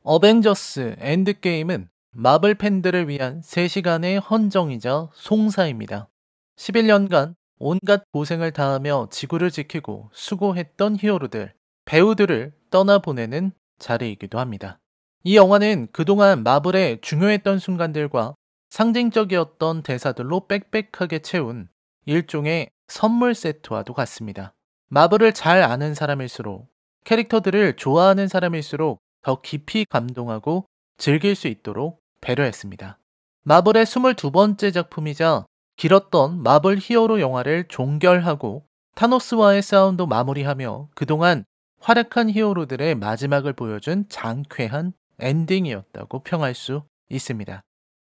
어벤져스 엔드게임은 마블 팬들을 위한 3시간의 헌정이자 송사입니다. 11년간 온갖 고생을 다하며 지구를 지키고 수고했던 히어로들, 배우들을 떠나보내는 자리이기도 합니다. 이 영화는 그동안 마블의 중요했던 순간들과 상징적이었던 대사들로 빽빽하게 채운 일종의 선물 세트와도 같습니다. 마블을 잘 아는 사람일수록, 캐릭터들을 좋아하는 사람일수록 더 깊이 감동하고 즐길 수 있도록 배려했습니다. 마블의 22번째 작품이자 길었던 마블 히어로 영화를 종결하고 타노스와의 싸움도 마무리하며 그동안 활약한 히어로들의 마지막을 보여준 장쾌한 엔딩이었다고 평할 수 있습니다.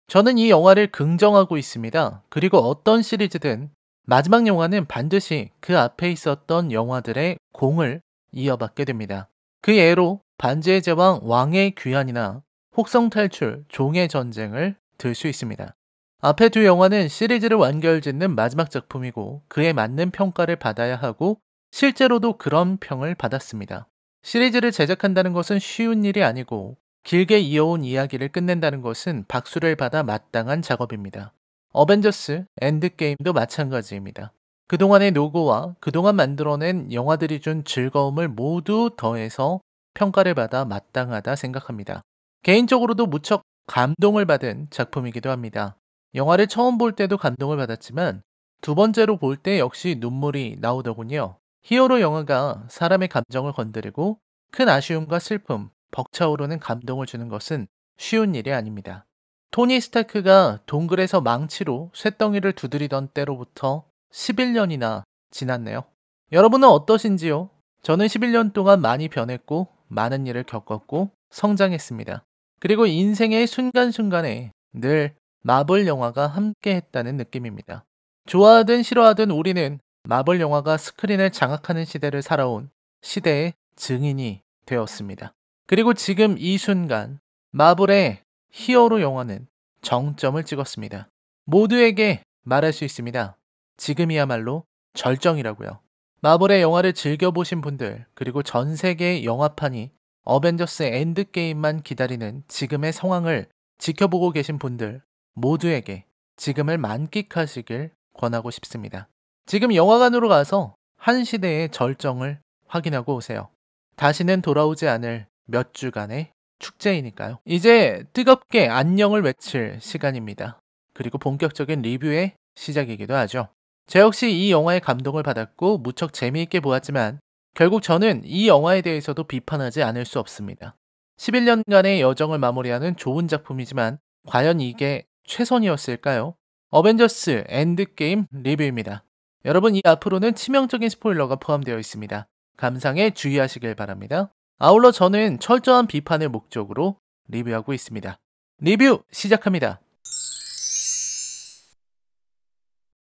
저는 이 영화를 긍정하고 있습니다. 그리고 어떤 시리즈든 마지막 영화는 반드시 그 앞에 있었던 영화들의 공을 이어받게 됩니다. 그 예로 반지의 제왕 왕의 귀환이나 혹성 탈출 종의 전쟁을 들 수 있습니다. 앞에 두 영화는 시리즈를 완결짓는 마지막 작품이고 그에 맞는 평가를 받아야 하고 실제로도 그런 평을 받았습니다. 시리즈를 제작한다는 것은 쉬운 일이 아니고 길게 이어온 이야기를 끝낸다는 것은 박수를 받아 마땅한 작업입니다. 어벤져스 엔드게임도 마찬가지입니다. 그동안의 노고와 그동안 만들어낸 영화들이 준 즐거움을 모두 더해서 평가를 받아 마땅하다 생각합니다. 개인적으로도 무척 감동을 받은 작품이기도 합니다. 영화를 처음 볼 때도 감동을 받았지만 두 번째로 볼 때 역시 눈물이 나오더군요. 히어로 영화가 사람의 감정을 건드리고 큰 아쉬움과 슬픔, 벅차오르는 감동을 주는 것은 쉬운 일이 아닙니다. 토니 스타크가 동굴에서 망치로 쇳덩이를 두드리던 때로부터 11년이나 지났네요. 여러분은 어떠신지요? 저는 11년 동안 많이 변했고 많은 일을 겪었고 성장했습니다. 그리고 인생의 순간순간에 늘 마블 영화가 함께 했다는 느낌입니다. 좋아하든 싫어하든 우리는 마블 영화가 스크린을 장악하는 시대를 살아온 시대의 증인이 되었습니다. 그리고 지금 이 순간 마블의 히어로 영화는 정점을 찍었습니다. 모두에게 말할 수 있습니다. 지금이야말로 절정이라고요. 마블의 영화를 즐겨보신 분들, 그리고 전 세계의 영화판이 어벤져스 엔드게임만 기다리는 지금의 상황을 지켜보고 계신 분들 모두에게 지금을 만끽하시길 권하고 싶습니다. 지금 영화관으로 가서 한 시대의 절정을 확인하고 오세요. 다시는 돌아오지 않을 몇 주간의 축제이니까요. 이제 뜨겁게 안녕을 외칠 시간입니다. 그리고 본격적인 리뷰의 시작이기도 하죠. 저 역시 이 영화에 감동을 받았고 무척 재미있게 보았지만 결국 저는 이 영화에 대해서도 비판하지 않을 수 없습니다. 11년간의 여정을 마무리하는 좋은 작품이지만 과연 이게 최선이었을까요? 어벤져스 엔드게임 리뷰입니다. 여러분, 이 앞으로는 치명적인 스포일러가 포함되어 있습니다. 감상에 주의하시길 바랍니다. 아울러 저는 철저한 비판을 목적으로 리뷰하고 있습니다. 리뷰 시작합니다.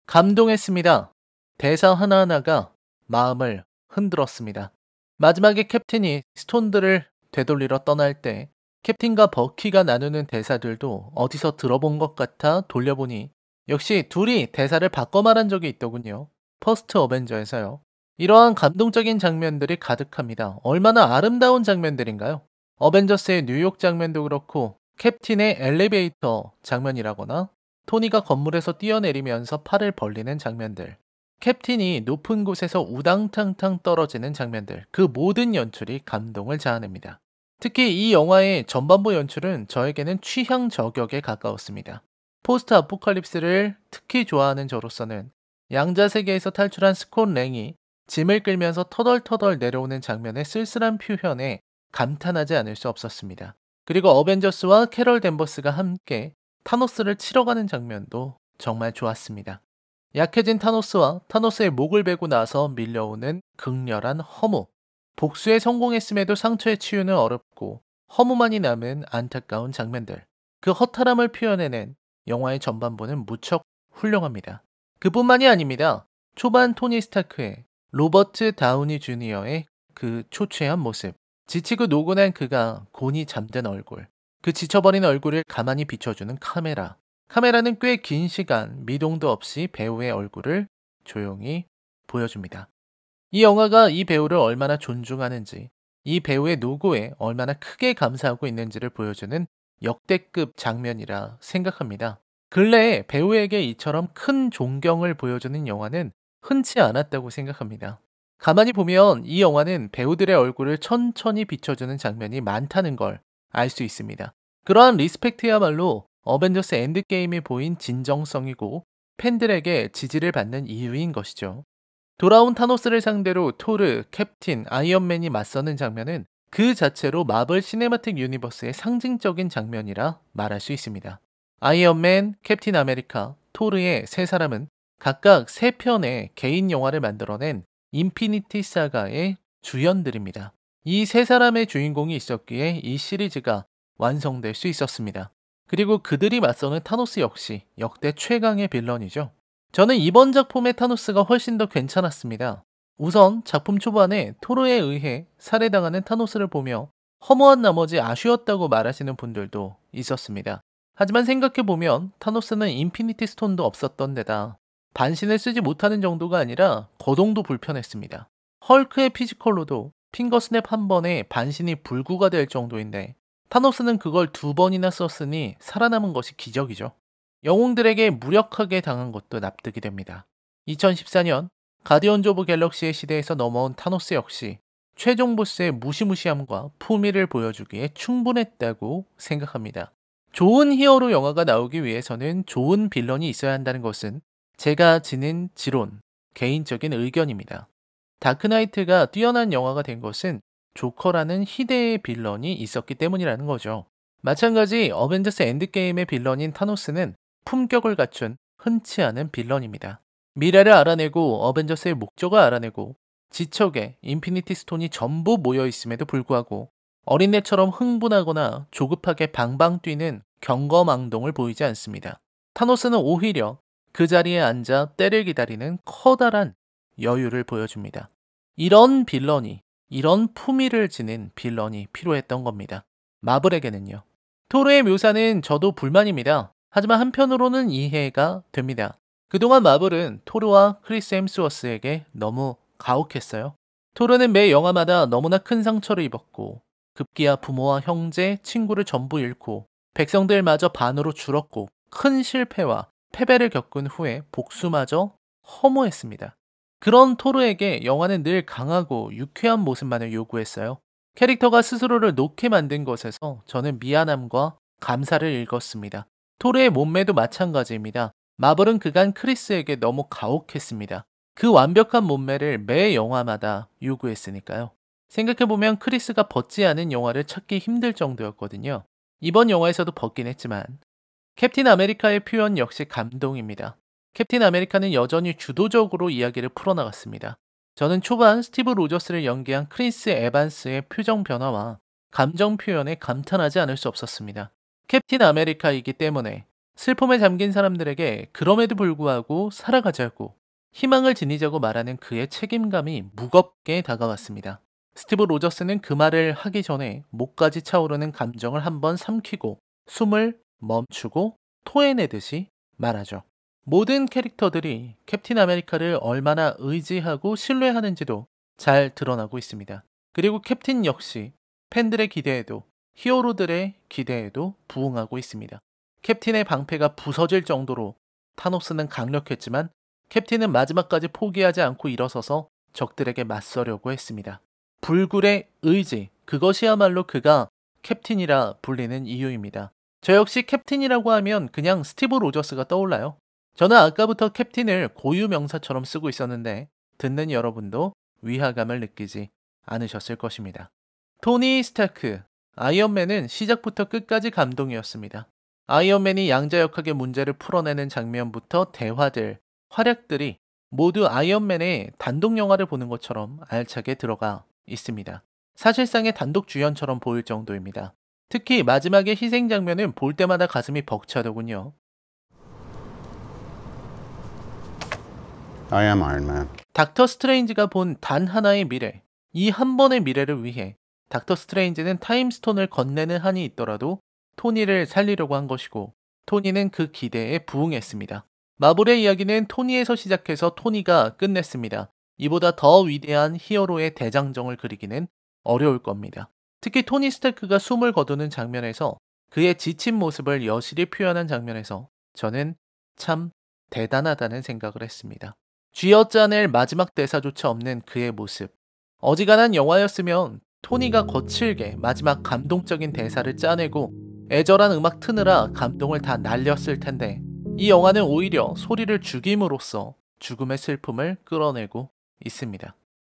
감동했습니다. 대사 하나하나가 마음을 흔들었습니다. 마지막에 캡틴이 스톤들을 되돌리러 떠날 때 캡틴과 버키가 나누는 대사들도 어디서 들어본 것 같아 돌려보니 역시 둘이 대사를 바꿔 말한 적이 있더군요. 퍼스트 어벤져에서요. 이러한 감동적인 장면들이 가득합니다. 얼마나 아름다운 장면들인가요? 어벤져스의 뉴욕 장면도 그렇고 캡틴의 엘리베이터 장면이라거나 토니가 건물에서 뛰어내리면서 팔을 벌리는 장면들, 캡틴이 높은 곳에서 우당탕탕 떨어지는 장면들, 그 모든 연출이 감동을 자아냅니다. 특히 이 영화의 전반부 연출은 저에게는 취향 저격에 가까웠습니다. 포스트 아포칼립스를 특히 좋아하는 저로서는 양자 세계에서 탈출한 스콧 랭이 짐을 끌면서 터덜터덜 내려오는 장면의 쓸쓸한 표현에 감탄하지 않을 수 없었습니다. 그리고 어벤져스와 캐럴 댄버스가 함께 타노스를 치러 가는 장면도 정말 좋았습니다. 약해진 타노스와 타노스의 목을 베고 나서 밀려오는 극렬한 허무. 복수에 성공했음에도 상처의 치유는 어렵고 허무만이 남은 안타까운 장면들. 그 허탈함을 표현해낸 영화의 전반부는 무척 훌륭합니다. 그뿐만이 아닙니다. 초반 토니 스타크의 로버트 다우니 주니어의 그 초췌한 모습. 지치고 노곤한 그가 곤히 잠든 얼굴. 그 지쳐버린 얼굴을 가만히 비춰주는 카메라. 카메라는 꽤 긴 시간 미동도 없이 배우의 얼굴을 조용히 보여줍니다. 이 영화가 이 배우를 얼마나 존중하는지, 이 배우의 노고에 얼마나 크게 감사하고 있는지를 보여주는 역대급 장면이라 생각합니다. 근래에 배우에게 이처럼 큰 존경을 보여주는 영화는 흔치 않았다고 생각합니다. 가만히 보면 이 영화는 배우들의 얼굴을 천천히 비춰주는 장면이 많다는 걸 알 수 있습니다. 그러한 리스펙트야말로 어벤져스 엔드게임이 보인 진정성이고 팬들에게 지지를 받는 이유인 것이죠. 돌아온 타노스를 상대로 토르, 캡틴, 아이언맨이 맞서는 장면은 그 자체로 마블 시네마틱 유니버스의 상징적인 장면이라 말할 수 있습니다. 아이언맨, 캡틴 아메리카, 토르의 세 사람은 각각 세 편의 개인 영화를 만들어낸 인피니티 사가의 주연들입니다. 이 세 사람의 주인공이 있었기에 이 시리즈가 완성될 수 있었습니다. 그리고 그들이 맞서는 타노스 역시 역대 최강의 빌런이죠. 저는 이번 작품의 타노스가 훨씬 더 괜찮았습니다. 우선 작품 초반에 토르에 의해 살해당하는 타노스를 보며 허무한 나머지 아쉬웠다고 말하시는 분들도 있었습니다. 하지만 생각해보면 타노스는 인피니티 스톤도 없었던 데다 반신을 쓰지 못하는 정도가 아니라 거동도 불편했습니다. 헐크의 피지컬로도 핑거 스냅 한 번에 반신이 불구가 될 정도인데 타노스는 그걸 2번이나 썼으니 살아남은 것이 기적이죠. 영웅들에게 무력하게 당한 것도 납득이 됩니다. 2014년 가디언즈 오브 갤럭시의 시대에서 넘어온 타노스 역시 최종 보스의 무시무시함과 품위를 보여주기에 충분했다고 생각합니다. 좋은 히어로 영화가 나오기 위해서는 좋은 빌런이 있어야 한다는 것은 제가 지닌 지론, 개인적인 의견입니다. 다크나이트가 뛰어난 영화가 된 것은 조커라는 희대의 빌런이 있었기 때문이라는 거죠. 마찬가지 어벤져스 엔드게임의 빌런인 타노스는 품격을 갖춘 흔치 않은 빌런입니다. 미래를 알아내고 어벤져스의 목적을 알아내고 지척에 인피니티 스톤이 전부 모여 있음에도 불구하고 어린애처럼 흥분하거나 조급하게 방방 뛰는 경거망동을 보이지 않습니다. 타노스는 오히려 그 자리에 앉아 때를 기다리는 커다란 여유를 보여줍니다. 이런 빌런이, 이런 품위를 지닌 빌런이 필요했던 겁니다. 마블에게는요. 토르의 묘사는 저도 불만입니다. 하지만 한편으로는 이해가 됩니다. 그동안 마블은 토르와 크리스 햄스워스에게 너무 가혹했어요. 토르는 매 영화마다 너무나 큰 상처를 입었고 급기야 부모와 형제, 친구를 전부 잃고 백성들마저 반으로 줄었고 큰 실패와 패배를 겪은 후에 복수마저 허무했습니다. 그런 토르에게 영화는 늘 강하고 유쾌한 모습만을 요구했어요. 캐릭터가 스스로를 놓게 만든 것에서 저는 미안함과 감사를 읽었습니다. 토르의 몸매도 마찬가지입니다. 마블은 그간 크리스에게 너무 가혹했습니다. 그 완벽한 몸매를 매 영화마다 요구했으니까요. 생각해보면 크리스가 벗지 않은 영화를 찾기 힘들 정도였거든요. 이번 영화에서도 벗긴 했지만 캡틴 아메리카의 표현 역시 감동입니다. 캡틴 아메리카는 여전히 주도적으로 이야기를 풀어나갔습니다. 저는 초반 스티브 로저스를 연기한 크리스 에반스의 표정 변화와 감정 표현에 감탄하지 않을 수 없었습니다. 캡틴 아메리카이기 때문에 슬픔에 잠긴 사람들에게 그럼에도 불구하고 살아가자고 희망을 지니자고 말하는 그의 책임감이 무겁게 다가왔습니다. 스티브 로저스는 그 말을 하기 전에 목까지 차오르는 감정을 한번 삼키고 숨을 멈추고 토해내듯이 말하죠. 모든 캐릭터들이 캡틴 아메리카를 얼마나 의지하고 신뢰하는지도 잘 드러나고 있습니다. 그리고 캡틴 역시 팬들의 기대에도 히어로들의 기대에도 부응하고 있습니다. 캡틴의 방패가 부서질 정도로 타노스는 강력했지만 캡틴은 마지막까지 포기하지 않고 일어서서 적들에게 맞서려고 했습니다. 불굴의 의지, 그것이야말로 그가 캡틴이라 불리는 이유입니다. 저 역시 캡틴이라고 하면 그냥 스티브 로저스가 떠올라요. 저는 아까부터 캡틴을 고유명사처럼 쓰고 있었는데 듣는 여러분도 위화감을 느끼지 않으셨을 것입니다. 토니 스타크, 아이언맨은 시작부터 끝까지 감동이었습니다. 아이언맨이 양자역학의 문제를 풀어내는 장면부터 대화들, 활약들이 모두 아이언맨의 단독 영화를 보는 것처럼 알차게 들어가 있습니다. 사실상의 단독 주연처럼 보일 정도입니다. 특히 마지막의 희생 장면은 볼 때마다 가슴이 벅차더군요. I am Iron Man. 닥터 스트레인지가 본 단 하나의 미래, 이 한 번의 미래를 위해 닥터 스트레인지는 타임스톤을 건네는 한이 있더라도 토니를 살리려고 한 것이고 토니는 그 기대에 부응했습니다. 마블의 이야기는 토니에서 시작해서 토니가 끝냈습니다. 이보다 더 위대한 히어로의 대장정을 그리기는 어려울 겁니다. 특히 토니 스타크가 숨을 거두는 장면에서 그의 지친 모습을 여실히 표현한 장면에서 저는 참 대단하다는 생각을 했습니다. 쥐어짜낼 마지막 대사조차 없는 그의 모습. 어지간한 영화였으면 토니가 거칠게 마지막 감동적인 대사를 짜내고 애절한 음악 트느라 감동을 다 날렸을 텐데 이 영화는 오히려 소리를 죽임으로써 죽음의 슬픔을 끌어내고 있습니다.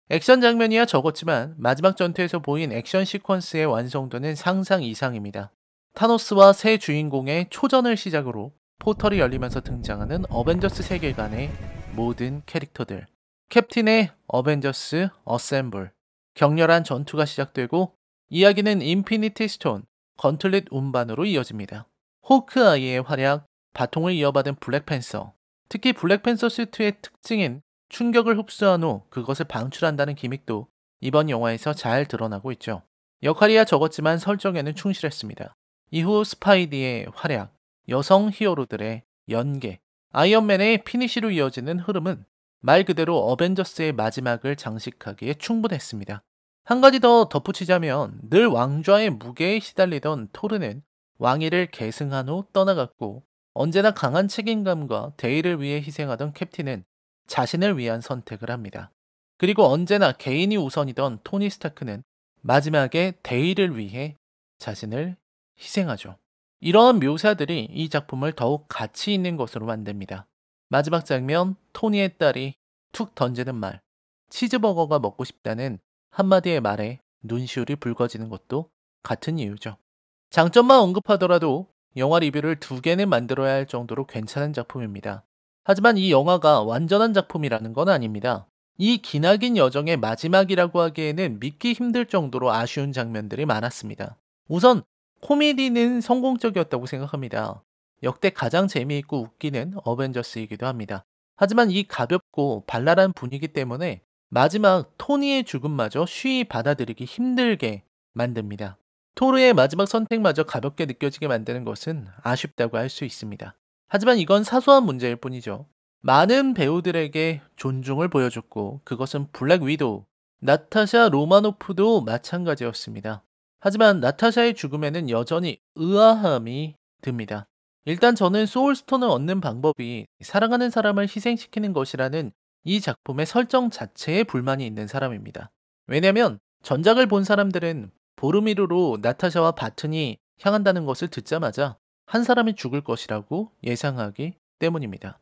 액션 장면이야 적었지만 마지막 전투에서 보인 액션 시퀀스의 완성도는 상상 이상입니다. 타노스와 새 주인공의 초전을 시작으로 포털이 열리면서 등장하는 어벤져스 세계관의 모든 캐릭터들, 캡틴의 어벤져스 어셈블, 격렬한 전투가 시작되고 이야기는 인피니티 스톤, 건틀릿 운반으로 이어집니다. 호크아이의 활약, 바통을 이어받은 블랙팬서, 특히 블랙팬서 수트의 특징인 충격을 흡수한 후 그것을 방출한다는 기믹도 이번 영화에서 잘 드러나고 있죠. 역할이야 적었지만 설정에는 충실했습니다. 이후 스파이디의 활약, 여성 히어로들의 연계, 아이언맨의 피니시로 이어지는 흐름은 말 그대로 어벤져스의 마지막을 장식하기에 충분했습니다. 한 가지 더 덧붙이자면 늘 왕좌의 무게에 시달리던 토르는 왕위를 계승한 후 떠나갔고 언제나 강한 책임감과 대의를 위해 희생하던 캡틴은 자신을 위한 선택을 합니다. 그리고 언제나 개인이 우선이던 토니 스타크는 마지막에 대의를 위해 자신을 희생하죠. 이러한 묘사들이 이 작품을 더욱 가치 있는 것으로 만듭니다. 마지막 장면, 토니의 딸이 툭 던지는 말, 치즈버거가 먹고 싶다는 한마디의 말에 눈시울이 붉어지는 것도 같은 이유죠. 장점만 언급하더라도 영화 리뷰를 2개는 만들어야 할 정도로 괜찮은 작품입니다. 하지만 이 영화가 완전한 작품이라는 건 아닙니다. 이 기나긴 여정의 마지막이라고 하기에는 믿기 힘들 정도로 아쉬운 장면들이 많았습니다. 우선 코미디는 성공적이었다고 생각합니다. 역대 가장 재미있고 웃기는 어벤져스이기도 합니다. 하지만 이 가볍고 발랄한 분위기 때문에 마지막 토니의 죽음마저 쉬이 받아들이기 힘들게 만듭니다. 토르의 마지막 선택마저 가볍게 느껴지게 만드는 것은 아쉽다고 할 수 있습니다. 하지만 이건 사소한 문제일 뿐이죠. 많은 배우들에게 존중을 보여줬고 그것은 블랙 위도우, 나타샤 로마노프도 마찬가지였습니다. 하지만 나타샤의 죽음에는 여전히 의아함이 듭니다. 일단 저는 소울스톤을 얻는 방법이 사랑하는 사람을 희생시키는 것이라는 이 작품의 설정 자체에 불만이 있는 사람입니다. 왜냐면 전작을 본 사람들은 보르미르로 나타샤와 바튼이 향한다는 것을 듣자마자 한 사람이 죽을 것이라고 예상하기 때문입니다.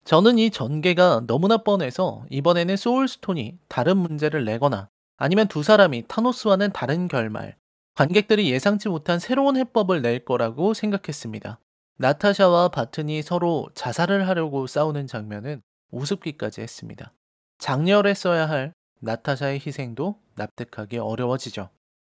저는 이 전개가 너무나 뻔해서 이번에는 소울스톤이 다른 문제를 내거나 아니면 두 사람이 타노스와는 다른 결말, 관객들이 예상치 못한 새로운 해법을 낼 거라고 생각했습니다. 나타샤와 바튼이 서로 자살을 하려고 싸우는 장면은 우습기까지 했습니다. 장렬했어야 할 나타샤의 희생도 납득하기 어려워지죠.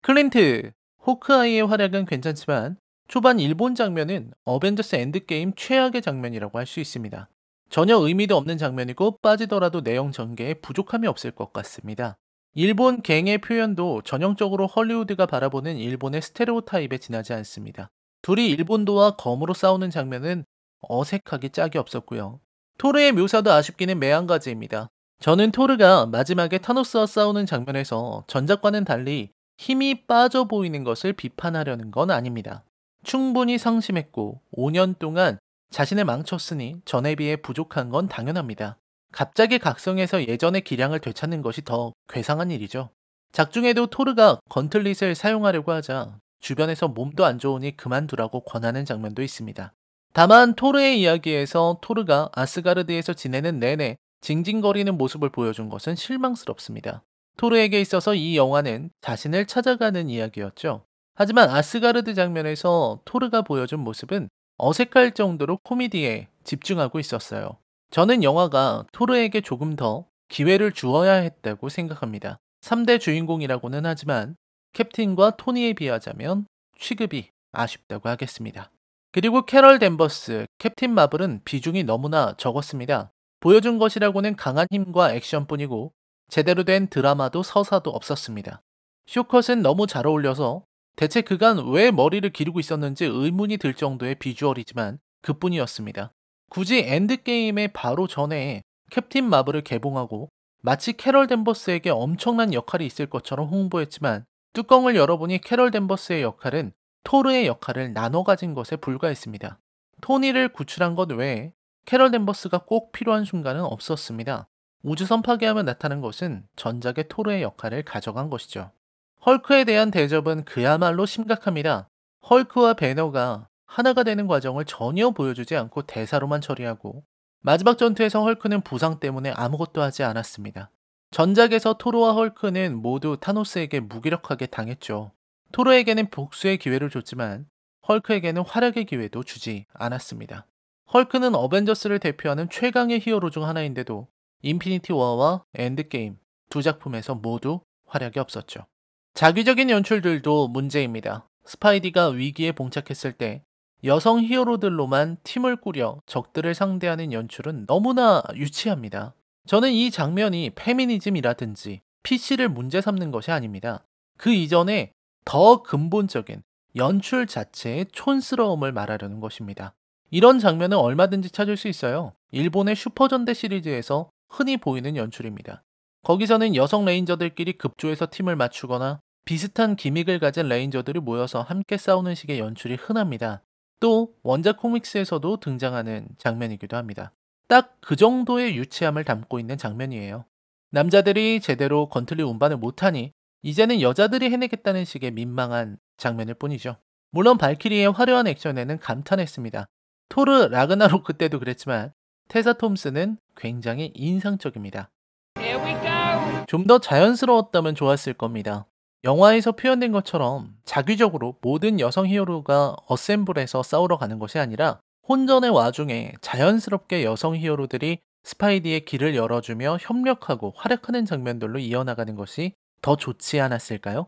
클린트, 호크아이의 활약은 괜찮지만 초반 일본 장면은 어벤져스 엔드게임 최악의 장면이라고 할 수 있습니다. 전혀 의미도 없는 장면이고 빠지더라도 내용 전개에 부족함이 없을 것 같습니다. 일본 갱의 표현도 전형적으로 헐리우드가 바라보는 일본의 스테레오타입에 지나지 않습니다. 둘이 일본도와 검으로 싸우는 장면은 어색하기 짝이 없었고요. 토르의 묘사도 아쉽기는 매한가지입니다. 저는 토르가 마지막에 타노스와 싸우는 장면에서 전작과는 달리 힘이 빠져 보이는 것을 비판하려는 건 아닙니다. 충분히 상심했고 5년 동안 자신을 망쳤으니 전에 비해 부족한 건 당연합니다. 갑자기 각성해서 예전의 기량을 되찾는 것이 더 괴상한 일이죠. 작중에도 토르가 건틀릿을 사용하려고 하자 주변에서 몸도 안 좋으니 그만두라고 권하는 장면도 있습니다. 다만 토르의 이야기에서 토르가 아스가르드에서 지내는 내내 징징거리는 모습을 보여준 것은 실망스럽습니다. 토르에게 있어서 이 영화는 자신을 찾아가는 이야기였죠. 하지만 아스가르드 장면에서 토르가 보여준 모습은 어색할 정도로 코미디에 집중하고 있었어요. 저는 영화가 토르에게 조금 더 기회를 주어야 했다고 생각합니다. 3대 주인공이라고는 하지만 캡틴과 토니에 비하자면 취급이 아쉽다고 하겠습니다. 그리고 캐럴 댄버스, 캡틴 마블은 비중이 너무나 적었습니다. 보여준 것이라고는 강한 힘과 액션뿐이고 제대로 된 드라마도 서사도 없었습니다. 쇼컷은 너무 잘 어울려서 대체 그간 왜 머리를 기르고 있었는지 의문이 들 정도의 비주얼이지만 그뿐이었습니다. 굳이 엔드게임의 바로 전에 캡틴 마블을 개봉하고 마치 캐럴 댄버스에게 엄청난 역할이 있을 것처럼 홍보했지만 뚜껑을 열어보니 캐럴 댄버스의 역할은 토르의 역할을 나눠 가진 것에 불과했습니다. 토니를 구출한 것 외에 캐럴 댄버스가 꼭 필요한 순간은 없었습니다. 우주선 파괴하며 나타난 것은 전작의 토르의 역할을 가져간 것이죠. 헐크에 대한 대접은 그야말로 심각합니다. 헐크와 배너가 하나가 되는 과정을 전혀 보여주지 않고 대사로만 처리하고 마지막 전투에서 헐크는 부상 때문에 아무것도 하지 않았습니다. 전작에서 토르와 헐크는 모두 타노스에게 무기력하게 당했죠. 토르에게는 복수의 기회를 줬지만 헐크에게는 활약의 기회도 주지 않았습니다. 헐크는 어벤져스를 대표하는 최강의 히어로 중 하나인데도 인피니티 워와 엔드게임 두 작품에서 모두 활약이 없었죠. 자기적인 연출들도 문제입니다. 스파이디가 위기에 봉착했을 때 여성 히어로들로만 팀을 꾸려 적들을 상대하는 연출은 너무나 유치합니다. 저는 이 장면이 페미니즘이라든지 PC를 문제 삼는 것이 아닙니다. 그 이전에 더 근본적인 연출 자체의 촌스러움을 말하려는 것입니다. 이런 장면은 얼마든지 찾을 수 있어요. 일본의 슈퍼전대 시리즈에서 흔히 보이는 연출입니다. 거기서는 여성 레인저들끼리 급조해서 팀을 맞추거나 비슷한 기믹을 가진 레인저들이 모여서 함께 싸우는 식의 연출이 흔합니다. 또 원작 코믹스에서도 등장하는 장면이기도 합니다. 딱 그 정도의 유치함을 담고 있는 장면이에요. 남자들이 제대로 건틀리 운반을 못하니 이제는 여자들이 해내겠다는 식의 민망한 장면일 뿐이죠. 물론 발키리의 화려한 액션에는 감탄했습니다. 토르 라그나로크 때도 그랬지만 테사 톰슨은 굉장히 인상적입니다. 좀 더 자연스러웠다면 좋았을 겁니다. 영화에서 표현된 것처럼 자기적으로 모든 여성 히어로가 어셈블해서 싸우러 가는 것이 아니라 혼전의 와중에 자연스럽게 여성 히어로들이 스파이디의 길을 열어주며 협력하고 활약하는 장면들로 이어나가는 것이 더 좋지 않았을까요?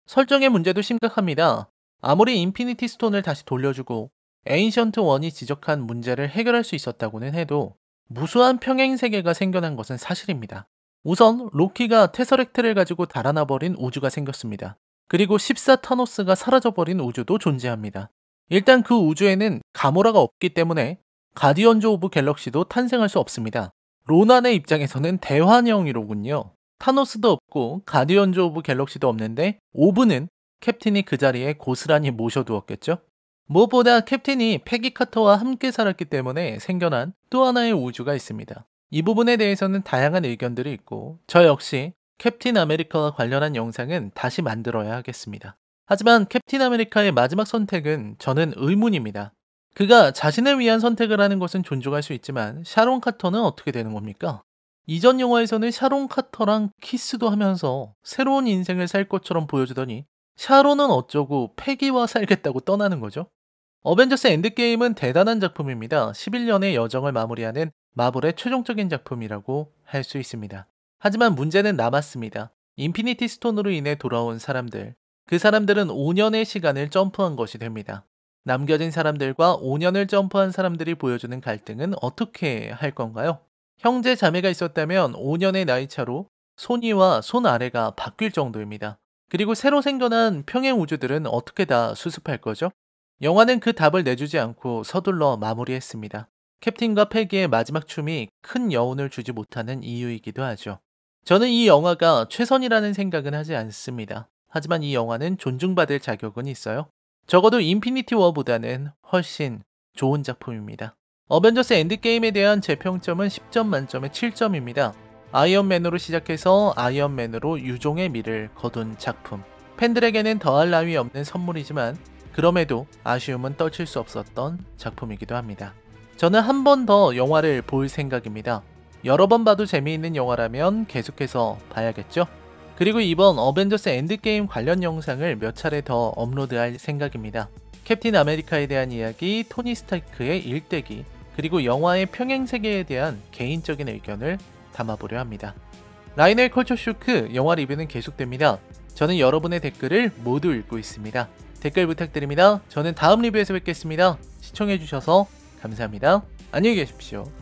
설정의 문제도 심각합니다. 아무리 인피니티 스톤을 다시 돌려주고 에인션트 1이 지적한 문제를 해결할 수 있었다고는 해도 무수한 평행 세계가 생겨난 것은 사실입니다. 우선 로키가 테서렉트를 가지고 달아나버린 우주가 생겼습니다. 그리고 14 타노스가 사라져버린 우주도 존재합니다. 일단 그 우주에는 가모라가 없기 때문에 가디언즈 오브 갤럭시도 탄생할 수 없습니다. 로난의 입장에서는 대환영이로군요. 타노스도 없고 가디언즈 오브 갤럭시도 없는데 오브는 캡틴이 그 자리에 고스란히 모셔두었겠죠? 무엇보다 캡틴이 패기 카터와 함께 살았기 때문에 생겨난 또 하나의 우주가 있습니다. 이 부분에 대해서는 다양한 의견들이 있고 저 역시 캡틴 아메리카와 관련한 영상은 다시 만들어야 하겠습니다. 하지만 캡틴 아메리카의 마지막 선택은 저는 의문입니다. 그가 자신을 위한 선택을 하는 것은 존중할 수 있지만 샤론 카터는 어떻게 되는 겁니까? 이전 영화에서는 샤론 카터랑 키스도 하면서 새로운 인생을 살 것처럼 보여주더니 샤론은 어쩌고 패기와 살겠다고 떠나는 거죠? 어벤져스 엔드게임은 대단한 작품입니다. 11년의 여정을 마무리하는 마블의 최종적인 작품이라고 할 수 있습니다. 하지만 문제는 남았습니다. 인피니티 스톤으로 인해 돌아온 사람들. 그 사람들은 5년의 시간을 점프한 것이 됩니다. 남겨진 사람들과 5년을 점프한 사람들이 보여주는 갈등은 어떻게 할 건가요? 형제 자매가 있었다면 5년의 나이 차로 손위와 손 아래가 바뀔 정도입니다. 그리고 새로 생겨난 평행 우주들은 어떻게 다 수습할 거죠? 영화는 그 답을 내주지 않고 서둘러 마무리했습니다. 캡틴과 패기의 마지막 춤이 큰 여운을 주지 못하는 이유이기도 하죠. 저는 이 영화가 최선이라는 생각은 하지 않습니다. 하지만 이 영화는 존중받을 자격은 있어요. 적어도 인피니티 워보다는 훨씬 좋은 작품입니다. 어벤져스 엔드게임에 대한 제 평점은 10점 만점에 7점입니다. 아이언맨으로 시작해서 아이언맨으로 유종의 미를 거둔 작품. 팬들에게는 더할 나위 없는 선물이지만 그럼에도 아쉬움은 떨칠 수 없었던 작품이기도 합니다. 저는 한 번 더 영화를 볼 생각입니다. 여러 번 봐도 재미있는 영화라면 계속해서 봐야겠죠? 그리고 이번 어벤져스 엔드게임 관련 영상을 몇 차례 더 업로드할 생각입니다. 캡틴 아메리카에 대한 이야기, 토니 스타크의 일대기, 그리고 영화의 평행세계에 대한 개인적인 의견을 담아보려 합니다. 라이넬 컬처 쇼크 영화 리뷰는 계속됩니다. 저는 여러분의 댓글을 모두 읽고 있습니다. 댓글 부탁드립니다. 저는 다음 리뷰에서 뵙겠습니다. 시청해주셔서 감사합니다. 안녕히 계십시오.